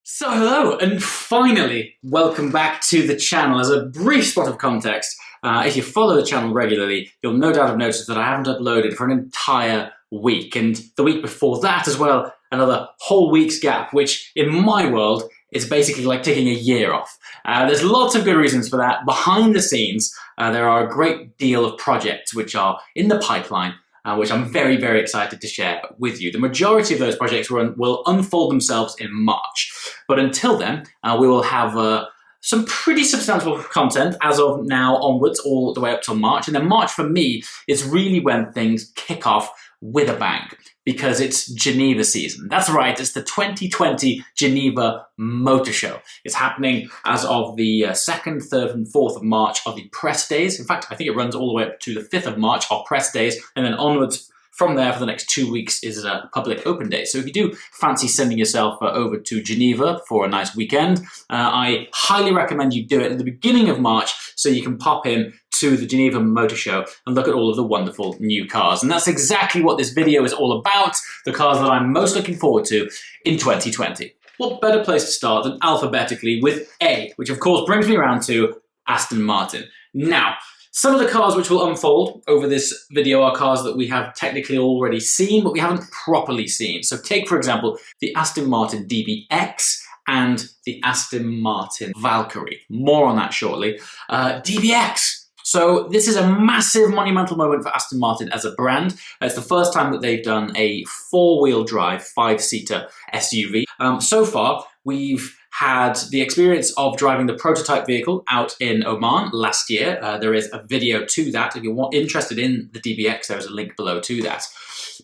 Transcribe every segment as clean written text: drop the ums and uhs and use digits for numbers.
So hello, and finally, welcome back to the channel. As a brief spot of context, if you follow the channel regularly, you'll no doubt have noticed that I haven't uploaded for an entire week, and the week before that as well, another whole week's gap, which in my world is basically like taking a year off. There's lots of good reasons for that. Behind the scenes, there are a great deal of projects which are in the pipeline, which I'm very, very excited to share with you. The majority of those projects will unfold themselves in March. But until then, we will have some pretty substantial content as of now onwards, all the way up till March. And then March for me is really when things kick off with a bang, because it's Geneva season. That's right, it's the 2020 Geneva Motor Show. It's happening as of the 2nd, 3rd and 4th of March are the press days. In fact, I think it runs all the way up to the 5th of March are press days, and then onwards from there for the next 2 weeks is a public open day. So if you do fancy sending yourself over to Geneva for a nice weekend, I highly recommend you do it at the beginning of March so you can pop in to the Geneva Motor Show and look at all of the wonderful new cars. And that's exactly what this video is all about, the cars that I'm most looking forward to in 2020. What better place to start than alphabetically with A, which of course brings me around to Aston Martin. Now, some of the cars which will unfold over this video are cars that we have technically already seen, but we haven't properly seen. So take, for example, the Aston Martin DBX and the Aston Martin Valkyrie. More on that shortly. DBX. So this is a massive monumental moment for Aston Martin as a brand. It's the first time that they've done a four-wheel drive, five-seater SUV. So far, we've had the experience of driving the prototype vehicle out in Oman last year. There is a video to that. If you're interested in the DBX, there's a link below to that.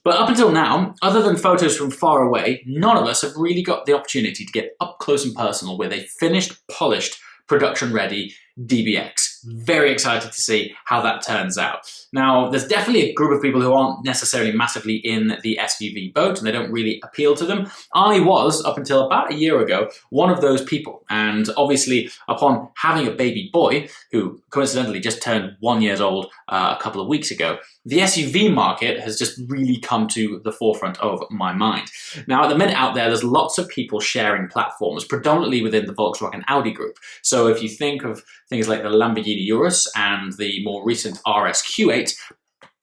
But up until now, other than photos from far away, none of us have really got the opportunity to get up close and personal with a finished, polished, production-ready DBX. Very excited to see how that turns out. Now, there's definitely a group of people who aren't necessarily massively in the SUV boat and they don't really appeal to them. I was, up until about a year ago, one of those people. And obviously, upon having a baby boy, who coincidentally just turned 1 year old a couple of weeks ago, the SUV market has just really come to the forefront of my mind. Now, at the minute out there's lots of people sharing platforms, predominantly within the Volkswagen Audi group. So if you think of things like the Lamborghini Urus and the more recent RS Q8,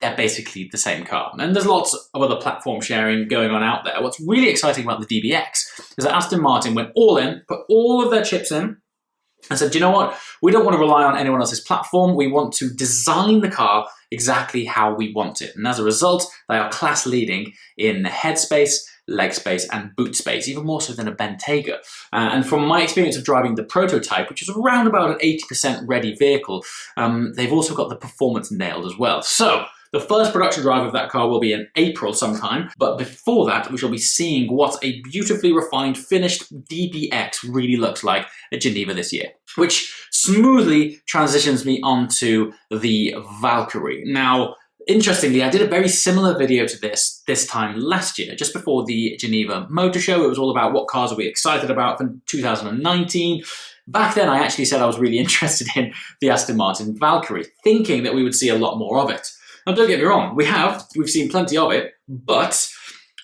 they're basically the same car. And there's lots of other platform sharing going on out there. What's really exciting about the DBX is that Aston Martin went all in, put all of their chips in, and said, you know what, we don't want to rely on anyone else's platform. We want to design the car exactly how we want it. And as a result, they are class leading in headspace, leg space and boot space, even more so than a Bentayga. And from my experience of driving the prototype, which is around about an 80% ready vehicle, they've also got the performance nailed as well. So the first production drive of that car will be in April sometime, but before that we shall be seeing what a beautifully refined finished DBX really looks like at Geneva this year, which smoothly transitions me onto the Valkyrie. Now, interestingly, I did a very similar video to this time last year, just before the Geneva Motor Show. It was all about what cars are we excited about for 2019. Back then, I actually said I was really interested in the Aston Martin Valkyrie, thinking that we would see a lot more of it. Now, don't get me wrong, we've seen plenty of it, but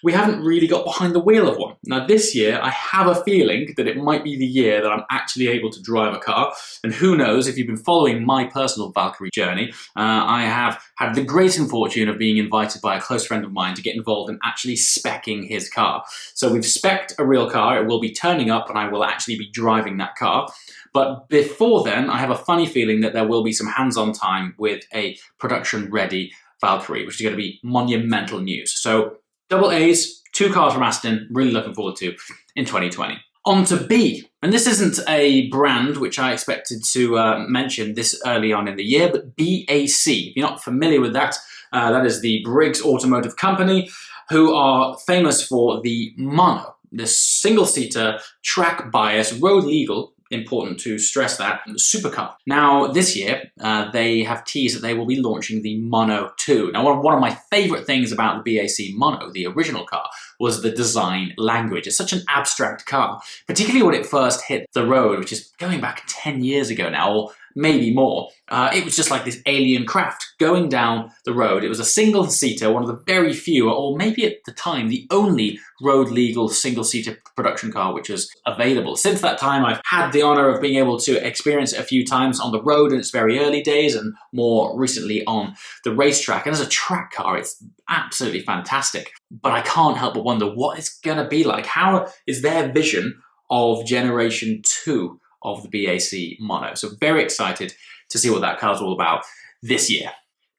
we haven't really got behind the wheel of one. Now, this year, I have a feeling that it might be the year that I'm actually able to drive a car. And who knows, if you've been following my personal Valkyrie journey, I have had the great fortune of being invited by a close friend of mine to get involved in actually speccing his car. So we've specced a real car, it will be turning up and I will actually be driving that car. But before then, I have a funny feeling that there will be some hands-on time with a production-ready Valkyrie, which is going to be monumental news. So double A's, 2 cars from Aston, really looking forward to in 2020. On to B, and this isn't a brand which I expected to mention this early on in the year, but BAC. If you're not familiar with that, that is the Briggs Automotive Company, who are famous for the Mono, the single-seater, track bias, road legal, important to stress that, supercar. Now, this year, they have teased that they will be launching the Mono 2. Now, one of my favorite things about the BAC Mono, the original car, was the design language. It's such an abstract car, particularly when it first hit the road, which is going back 10 years ago now, or maybe more. It was just like this alien craft going down the road. It was a single-seater, one of the very few, or maybe at the time, the only road-legal single-seater production car which was available. Since that time, I've had the honor of being able to experience it a few times on the road in its very early days, and more recently on the racetrack. And as a track car, it's absolutely fantastic. But I can't help but wonder what it's going to be like. How is their vision of Generation 2 of the BAC Mono? So very excited to see what that car's all about this year.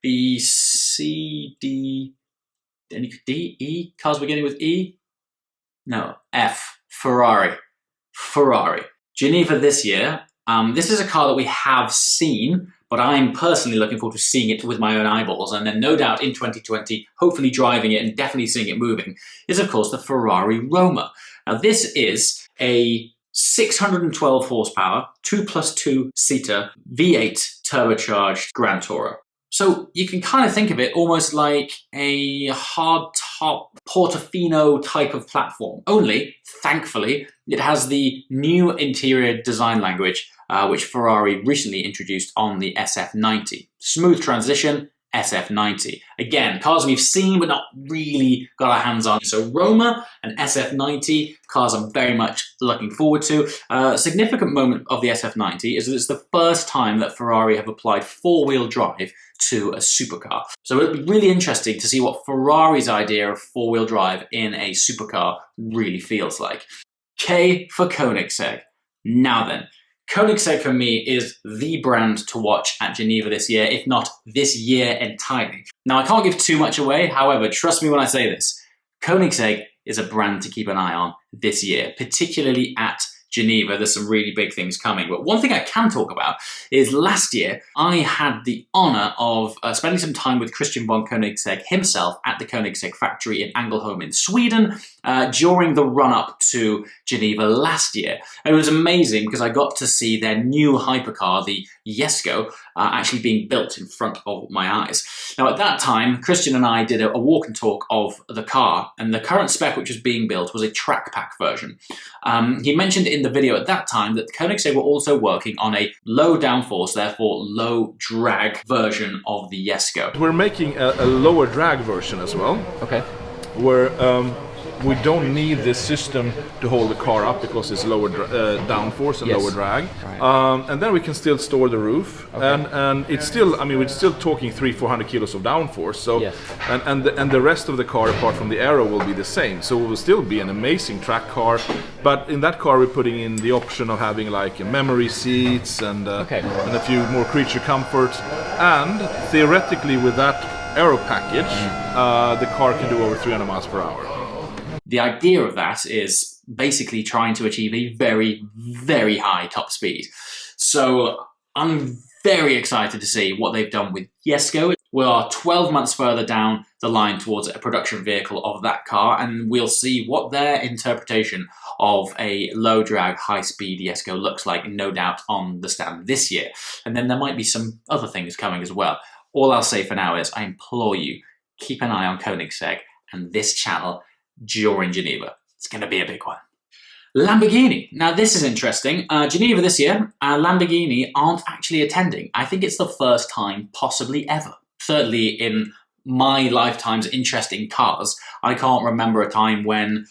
B, C, D, any D, E? Cars beginning with E? No, F, Ferrari. Geneva this year. This is a car that we have seen, but I'm personally looking forward to seeing it with my own eyeballs, and then no doubt in 2020, hopefully driving it and definitely seeing it moving, is of course the Ferrari Roma. Now this is a 612 horsepower, 2+2 seater, V8 turbocharged Grand Tourer. So you can kind of think of it almost like a hardtop Portofino type of platform. Only, thankfully, it has the new interior design language, which Ferrari recently introduced on the SF90. Smooth transition, SF90. Again, cars we've seen but not really got our hands on. So Roma and SF90, cars I'm very much looking forward to. A significant moment of the SF90 is that it's the first time that Ferrari have applied four-wheel drive to a supercar. So it'll be really interesting to see what Ferrari's idea of four-wheel drive in a supercar really feels like. K for Koenigsegg. Now then, Koenigsegg for me is the brand to watch at Geneva this year, if not this year entirely. Now I can't give too much away, however, trust me when I say this, Koenigsegg is a brand to keep an eye on this year, particularly at Geneva. There's some really big things coming. But one thing I can talk about is last year I had the honor of spending some time with Christian von Koenigsegg himself at the Koenigsegg factory in Ängelholm in Sweden during the run-up to Geneva last year. And it was amazing because I got to see their new hypercar, the Jesko, actually being built in front of my eyes. Now at that time, Christian and I did a walk and talk of the car, and the current spec which was being built was a track pack version. He mentioned in the video at that time that Koenigsegg were also working on a low downforce, therefore low drag version of the Jesko. We're making a lower drag version as well. Okay. Where we don't need this system to hold the car up because it's lower downforce and lower drag. Right. And then we can still store the roof, and it's still, I mean, we're still talking 300-400 kilos of downforce. So, and the rest of the car, apart from the aero, will be the same. So it will still be an amazing track car. But in that car, we're putting in the option of having like memory seats and a few more creature comforts. And theoretically, with that aero package, the car can do over 300 miles per hour. The idea of that is basically trying to achieve a very, very high top speed. So I'm very excited to see what they've done with Jesko. We are 12 months further down the line towards a production vehicle of that car, and we'll see what their interpretation of a low drag, high speed Jesko looks like, no doubt on the stand this year. And then there might be some other things coming as well. All I'll say for now is I implore you, keep an eye on Koenigsegg and this channel during Geneva. It's going to be a big one. Lamborghini. Now this is interesting. Geneva this year, Lamborghini aren't actually attending. I think it's the first time possibly ever. Certainly in my lifetime's interest in cars, I can't remember a time when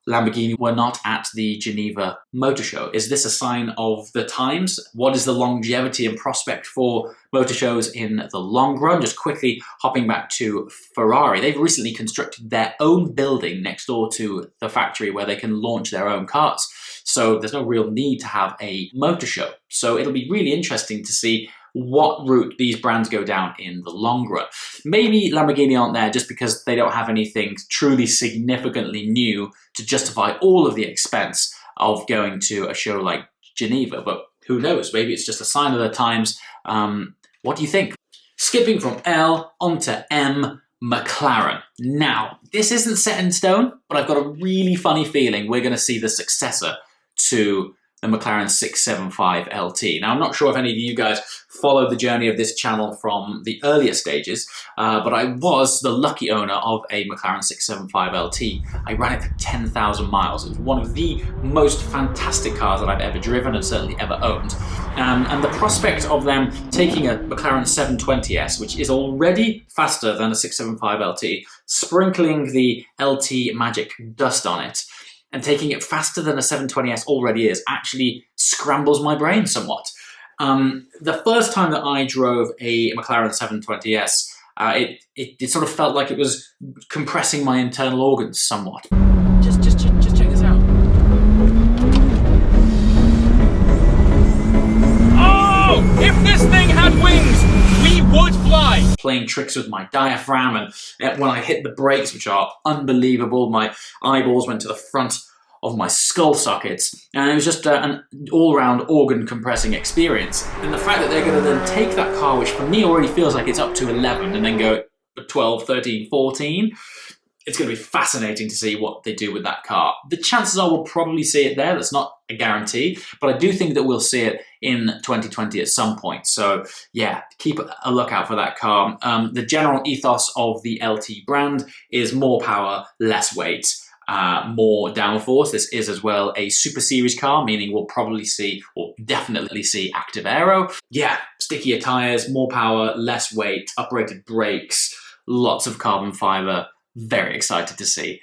Lamborghini were not at the Geneva Motor Show. Is this a sign of the times? What is the longevity and prospect for motor shows in the long run? Just quickly hopping back to Ferrari. They've recently constructed their own building next door to the factory where they can launch their own cars. So there's no real need to have a motor show. So it'll be really interesting to see what route these brands go down in the long run. Maybe Lamborghini aren't there just because they don't have anything truly significantly new to justify all of the expense of going to a show like Geneva, but who knows, maybe it's just a sign of the times. What do you think? Skipping from L onto M, McLaren. Now, this isn't set in stone, but I've got a really funny feeling we're going to see the successor to the McLaren 675 LT. Now, I'm not sure if any of you guys followed the journey of this channel from the earlier stages, but I was the lucky owner of a McLaren 675 LT. I ran it for 10,000 miles. It was one of the most fantastic cars that I've ever driven and certainly ever owned. And the prospect of them taking a McLaren 720S, which is already faster than a 675 LT, sprinkling the LT magic dust on it, and taking it faster than a 720S already is, actually scrambles my brain somewhat. The first time that I drove a McLaren 720S, it sort of felt like it was compressing my internal organs somewhat. Just check this out. Oh! If this thing had wings, we would fly! Playing tricks with my diaphragm, and when I hit the brakes, which are unbelievable, my eyeballs went to the front of my skull sockets, and it was just an all-round organ-compressing experience. And the fact that they're going to then take that car, which for me already feels like it's up to 11, and then go 12, 13, 14, it's going to be fascinating to see what they do with that car. The chances are we'll probably see it there. That's not a guarantee, but I do think that we'll see it in 2020 at some point. So yeah, keep a lookout for that car. The general ethos of the LT brand is more power, less weight, more downforce. This is as well a Super Series car, meaning we'll probably see, or definitely see, active aero. Yeah, stickier tyres, more power, less weight, uprated brakes, lots of carbon fibre. Very excited to see.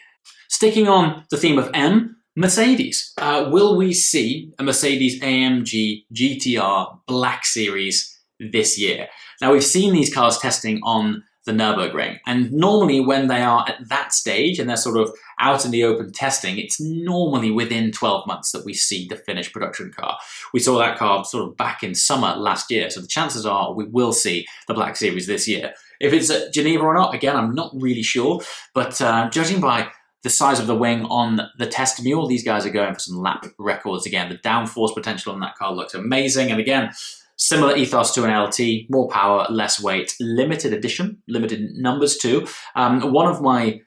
Sticking on the theme of M, Mercedes. Will we see a Mercedes AMG GTR Black Series this year? Now, we've seen these cars testing on the Nürburgring, and normally when they are at that stage and they're sort of out in the open testing, it's normally within 12 months that we see the finished production car. We saw that car sort of back in summer last year, so the chances are we will see the Black Series this year. If it's at Geneva or not, again, I'm not really sure, but judging by the size of the wing on the test mule, these guys are going for some lap records again. The downforce potential on that car looks amazing, and again, similar ethos to an LT, more power, less weight, limited edition, limited numbers too. One of my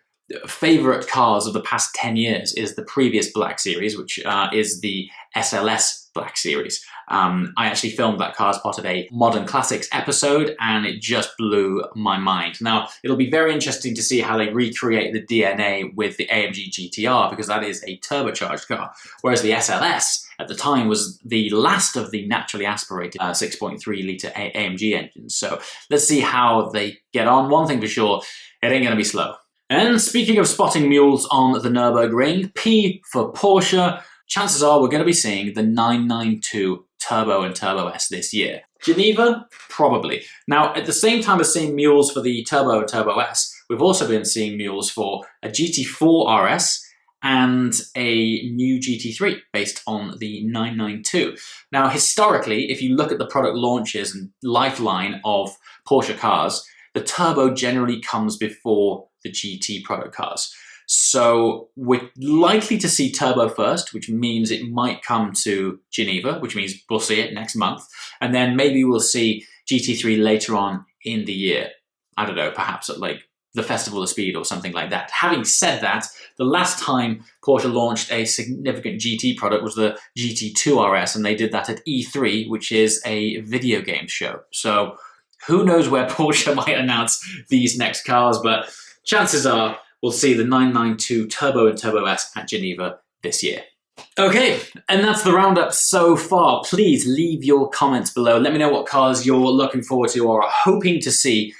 favorite cars of the past 10 years is the previous Black Series, which is the SLS Black Series. I actually filmed that car as part of a Modern Classics episode, and it just blew my mind. Now, it'll be very interesting to see how they recreate the DNA with the AMG GTR, because that is a turbocharged car, whereas the SLS at the time was the last of the naturally aspirated 6.3 litre AMG engines. So let's see how they get on. One thing for sure, it ain't going to be slow. And speaking of spotting mules on the Nürburgring, P for Porsche. Chances are we're going to be seeing the 992 Turbo and Turbo S this year. Geneva? Probably. Now, at the same time as seeing mules for the Turbo and Turbo S, we've also been seeing mules for a GT4 RS and a new GT3 based on the 992. Now, historically, if you look at the product launches and lifeline of Porsche cars, the Turbo generally comes before the GT product cars. So we're likely to see Turbo first, which means it might come to Geneva, which means we'll see it next month. And then maybe we'll see GT3 later on in the year. I don't know, perhaps at like the Festival of Speed or something like that. Having said that, the last time Porsche launched a significant GT product was the GT2 RS, and they did that at E3, which is a video game show. So who knows where Porsche might announce these next cars, but chances are we'll see the 992 Turbo and Turbo S at Geneva this year. Okay, and that's the roundup so far. Please leave your comments below. Let me know what cars you're looking forward to or are hoping to see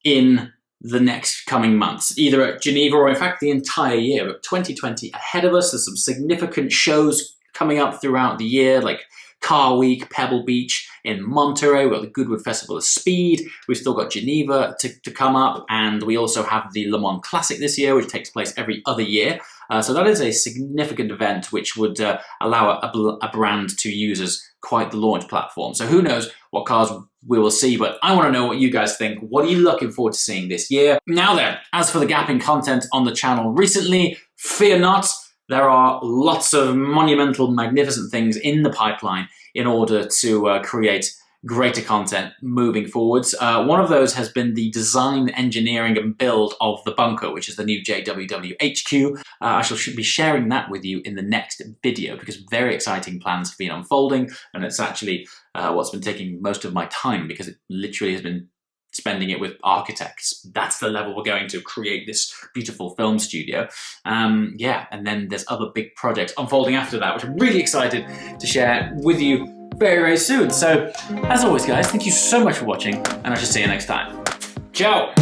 in the next coming months, either at Geneva or in fact the entire year. But 2020 ahead of us. There's some significant shows coming up throughout the year, like Car Week, Pebble Beach in Monterey. We've got the Goodwood Festival of Speed. We've still got Geneva to come up, and we also have the Le Mans Classic this year, which takes place every other year. So that is a significant event which would allow a brand to use as quite the launch platform. So who knows what cars we will see, but I want to know what you guys think. What are you looking forward to seeing this year? Now then, as for the gap in content on the channel recently, fear not. There are lots of monumental, magnificent things in the pipeline in order to create greater content moving forwards. One of those has been the design, engineering and build of the bunker, which is the new JWW HQ. I should be sharing that with you in the next video because very exciting plans have been unfolding, and it's actually what's been taking most of my time because it literally has been spending it with architects. That's the level we're going to create this beautiful film studio. Yeah, and then there's other big projects unfolding after that, which I'm really excited to share with you very, very soon. So, as always, guys, thank you so much for watching, and I shall see you next time. Ciao!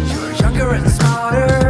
You're younger and smarter.